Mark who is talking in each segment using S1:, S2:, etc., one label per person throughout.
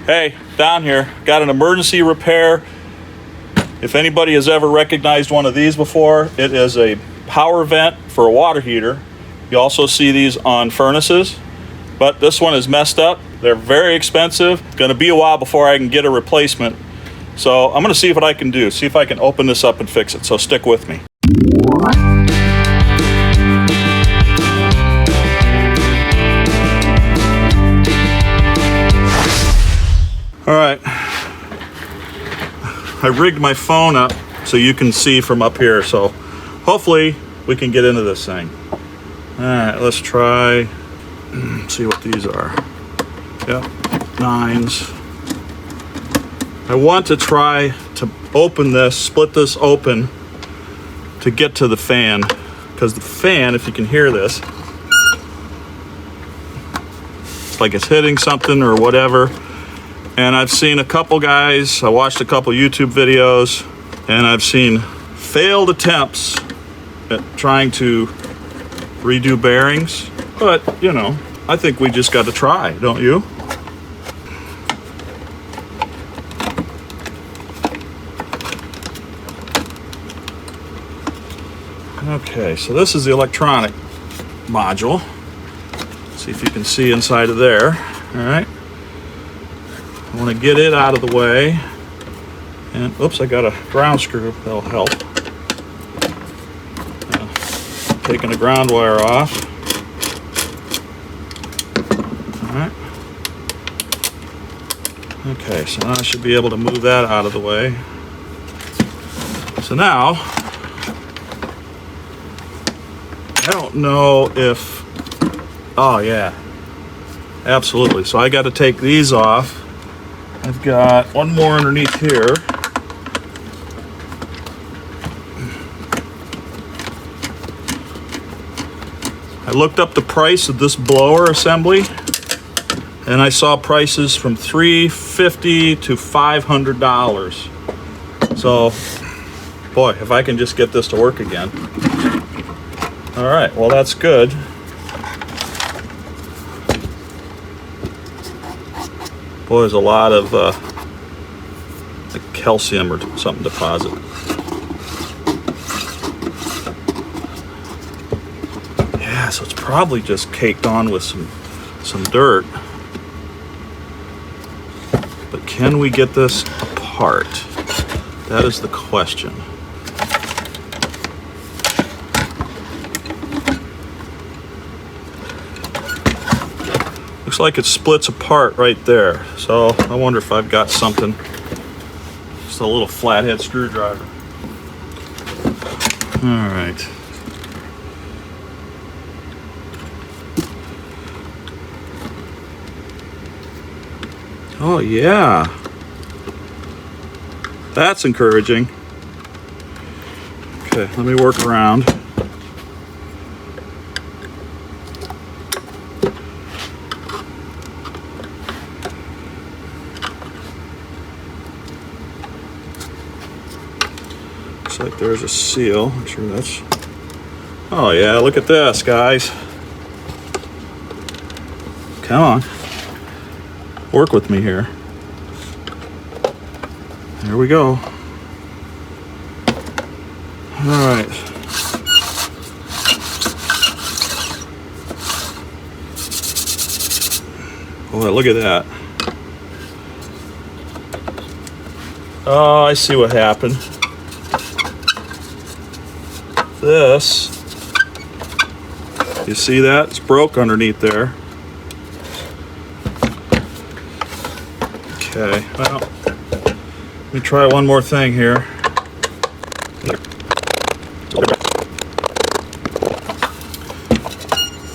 S1: Hey, down here, got an emergency repair. If anybody has ever recognized one of these before, it is a power vent for a water heater. You also see these on furnaces, but this one is messed up. They're very expensive. It's gonna be a while before I can get a replacement. So I'm gonna see what I can do, see if I can open this up and fix it. So stick with me. All right, I rigged my phone up so you can see from up here. So hopefully we can get into this thing. All right, let's try, see what these are. Yep, 9s. I want to try to open this, split this open to get to the fan, because the fan, if you can hear this, it's like it's hitting something or whatever. And I've seen a couple guys, I watched a couple YouTube videos, and I've seen failed attempts at trying to redo bearings. But, you know, I think we just got to try, don't you? Okay, so this is the electronic module. See if you can see inside of there. All right. I want to get it out of the way. And oops, I got a ground screw that'll help. Taking the ground wire off. All right. Okay, so now I should be able to move that out of the way. So now, I don't know if, oh yeah, absolutely. So I got to take these off. I've got one more underneath here. I looked up the price of this blower assembly, and I saw prices from $350 to $500. So, boy, if I can just get this to work again. All right, well, that's good. Boy, there's a lot of like calcium or something deposit. Yeah, so it's probably just caked on with some dirt. But can we get this apart? That is the question. Looks like it splits apart right there. So I wonder if I've got something, just a little flathead screwdriver. All right. Oh yeah. That's encouraging. Okay, let me work around. Looks like there's a seal. I'm sure that's... Oh yeah, look at this, guys. Come on. Work with me here. There we go. All right. Boy, look at that. Oh, I see what happened. This, you see that? It's broke underneath there. Okay, well, let me try one more thing here.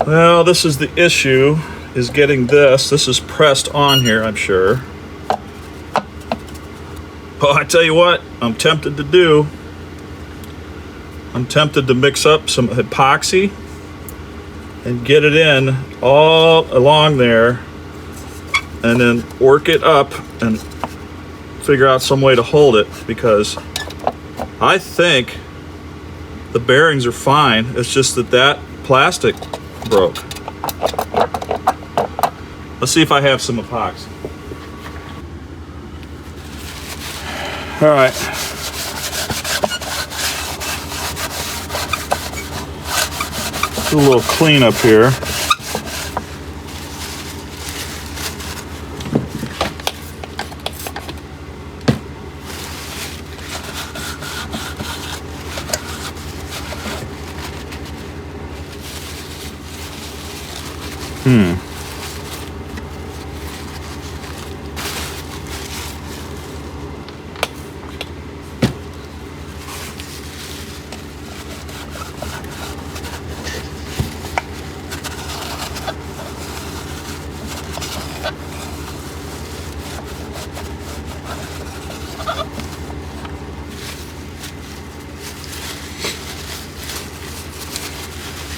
S1: Well, this is the issue, is getting this. This is pressed on here, I'm sure. Oh, I tell you what, I'm tempted to do. I'm tempted to mix up some epoxy and get it in all along there and then work it up and figure out some way to hold it, because I think the bearings are fine. It's just that plastic broke. Let's see if I have some epoxy. All right. Do a little cleanup here.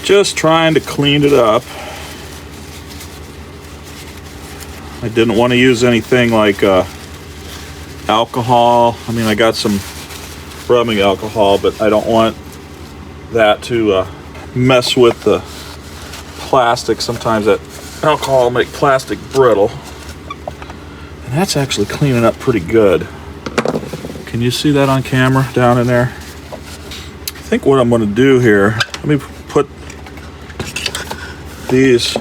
S1: Just trying to clean it up. I didn't want to use anything like alcohol. I mean, I got some rubbing alcohol, but I don't want that to mess with the plastic. Sometimes that alcohol will make plastic brittle. And that's actually cleaning up pretty good. Can you see that on camera down in there? I think what I'm going to do here, let me put these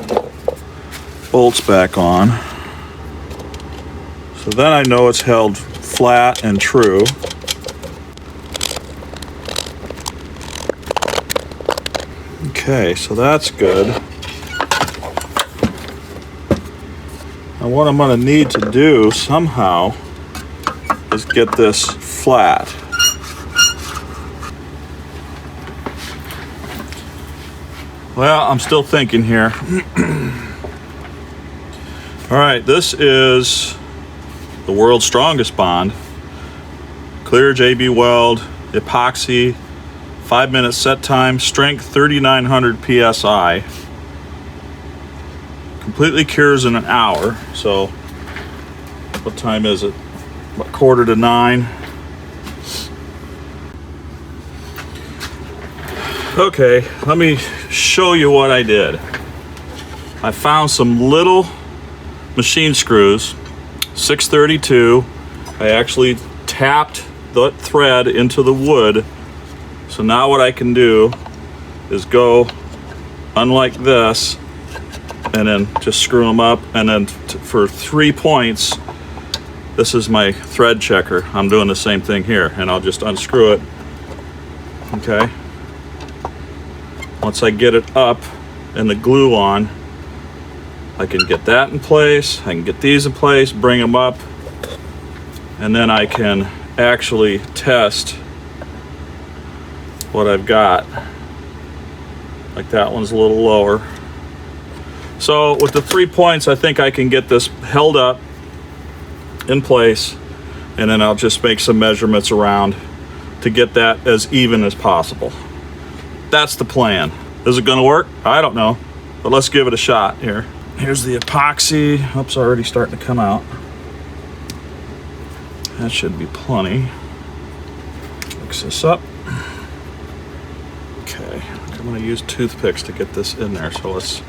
S1: bolts back on. So then I know it's held flat and true. Okay, so that's good. And what I'm going to need to do somehow is get this flat. Well, I'm still thinking here. All right, this is the world's strongest bond. Clear JB Weld, epoxy, 5-minute set time, strength 3,900 PSI. Completely cures in an hour. So, what time is it? About 8:45. Okay, let me show you what I did. I found some little machine screws, 632. I actually tapped the thread into the wood. So now what I can do is go unlike this and then just screw them up, and then for 3 points, this is my thread checker. I'm doing the same thing here, and I'll just unscrew it. Okay. Once I get it up and the glue on, I can get that in place, I can get these in place, bring them up, and then I can actually test what I've got. Like that one's a little lower. So with the 3 points, I think I can get this held up in place, and then I'll just make some measurements around to get that as even as possible. That's the plan. Is it gonna work? I don't know, but let's give it a shot here. Here's the epoxy. Oops, already starting to come out. That should be plenty. Mix this up. Okay, I'm gonna use toothpicks to get this in there. So let's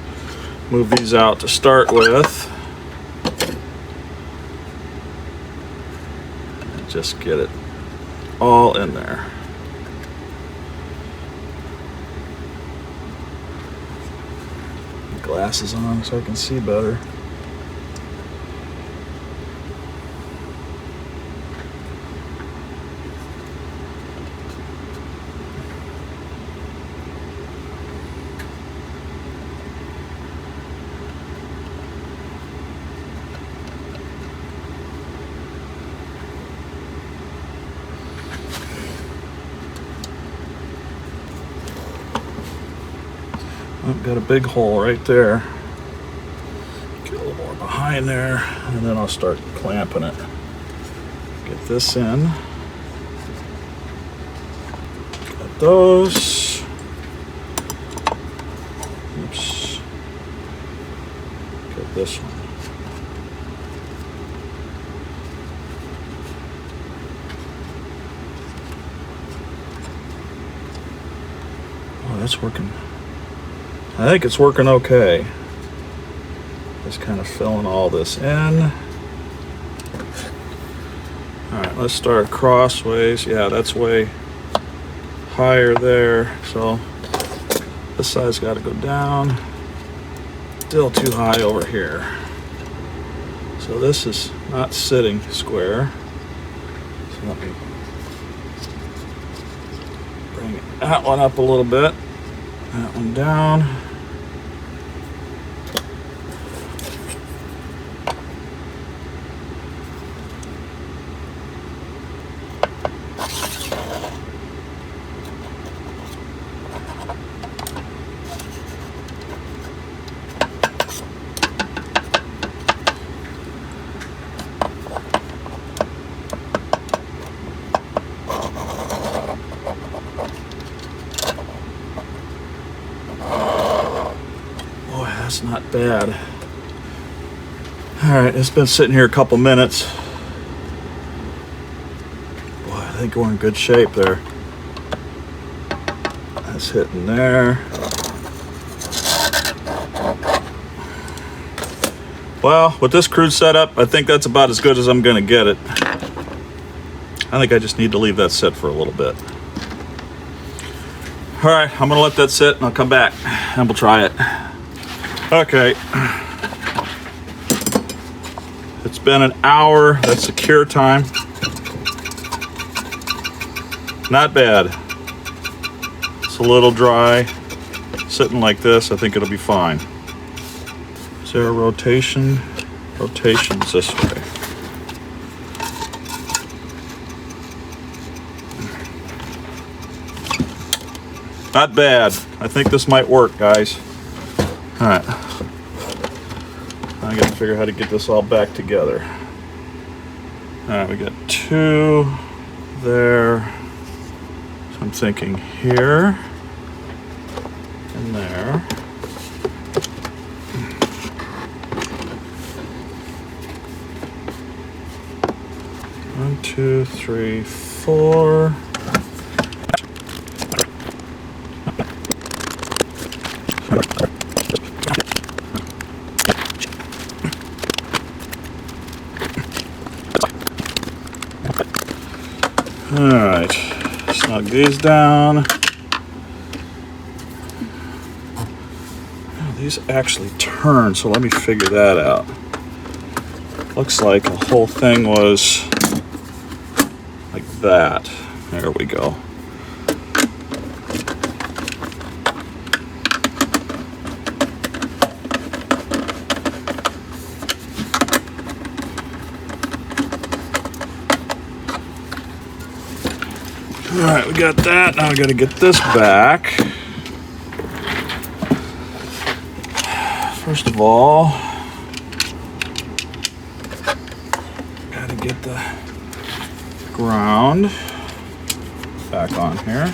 S1: move these out to start with. And just get it all in there. Glasses on so I can see better. I've got a big hole right there. Get a little more behind there, and then I'll start clamping it. Get this in. Got those. Oops. Got this one. Oh, that's working. I think it's working okay. Just kind of filling all this in. All right, let's start crossways. Yeah, that's way higher there. So this side's got to go down. Still too high over here. So this is not sitting square. So let me bring that one up a little bit. That one down. That's not bad. All right, it's been sitting here a couple minutes. Boy, I think we're in good shape there. That's hitting there. Well, with this crude setup, I think that's about as good as I'm gonna get it. I think I just need to leave that sit for a little bit. All right, I'm gonna let that sit and I'll come back and we'll try it. Okay, it's been an hour. That's the cure time. Not bad. It's a little dry. Sitting like this, I think it'll be fine. Is there a rotation? Rotation's this way. Not bad. I think this might work, guys. All right, I gotta figure out how to get this all back together. All right, we got 2 there. So I'm thinking here and there. One, 2, 3, 4. All right, snug these down. Oh, these actually turn, so let me figure that out. Looks like the whole thing was like that. There we go. All right, we got that. Now I got to get this back. First of all, got to get the ground back on here.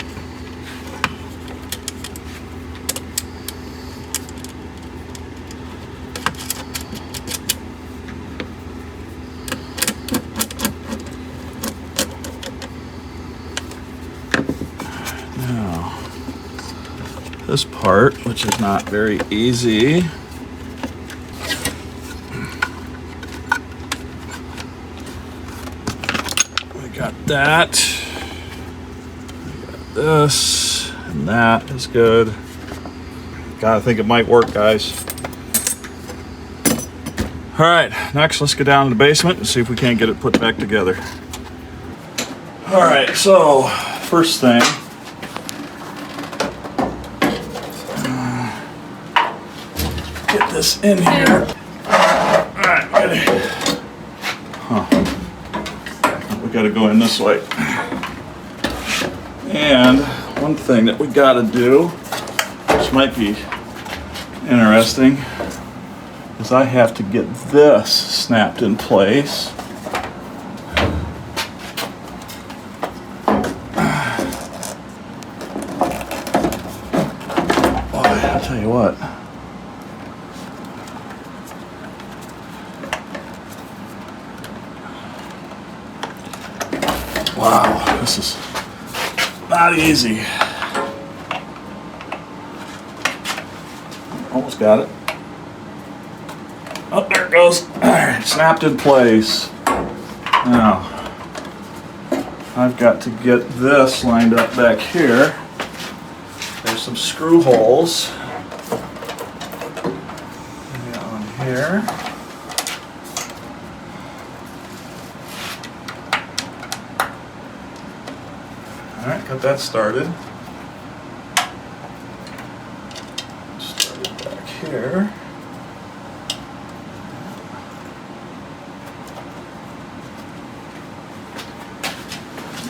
S1: This part, which is not very easy. We got that. We got this, and that is good. Gotta think it might work, guys. All right, next let's go down to the basement and see if we can't get it put back together. All right, so first thing, get this in here. All right, ready. We gotta go in this way. And one thing that we gotta do, which might be interesting, is I have to get this snapped in place. Boy, I'll tell you what. Wow, this is not easy. Almost got it. Oh, there it goes. All right, snapped in place. Now, I've got to get this lined up back here. There's some screw holes on here. Alright, got that started. Started back here.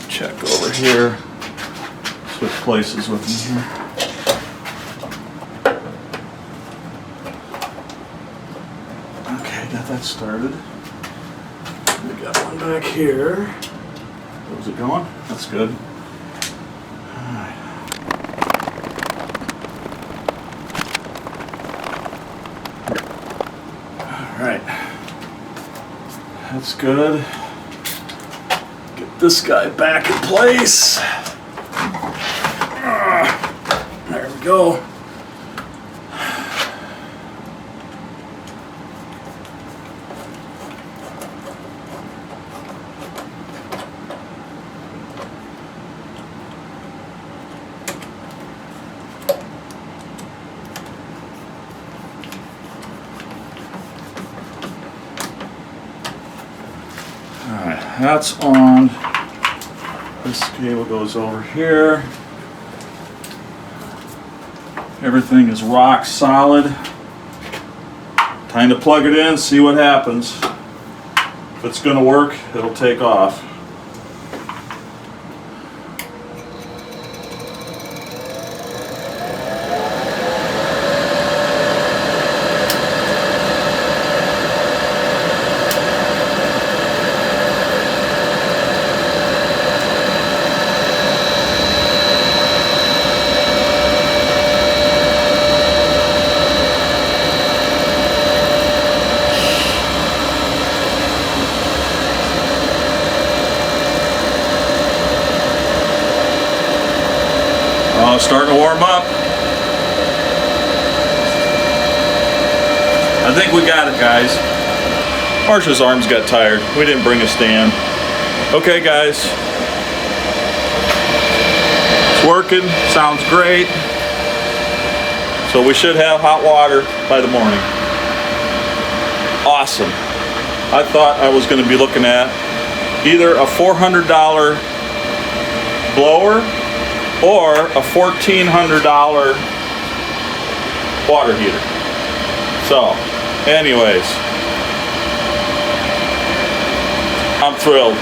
S1: Check over here. Switch places with me here. Okay, got that started. We got one back here. How's it going? That's good. Alright. Alright. That's good. Get this guy back in place. There we go. Alright, that's on. This cable goes over here. Everything is rock solid. Time to plug it in, see what happens. If it's going to work, it'll take off. Oh, starting to warm up. I think we got it, guys. Marsha's arms got tired. We didn't bring a stand. Okay, guys. It's working. Sounds great. So we should have hot water by the morning. Awesome. I thought I was going to be looking at either a $400 blower or a $1,400 water heater. So, anyways, I'm thrilled.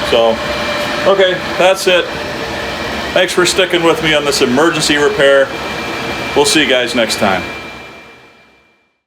S1: So, okay, that's it. Thanks for sticking with me on this emergency repair. We'll see you guys next time.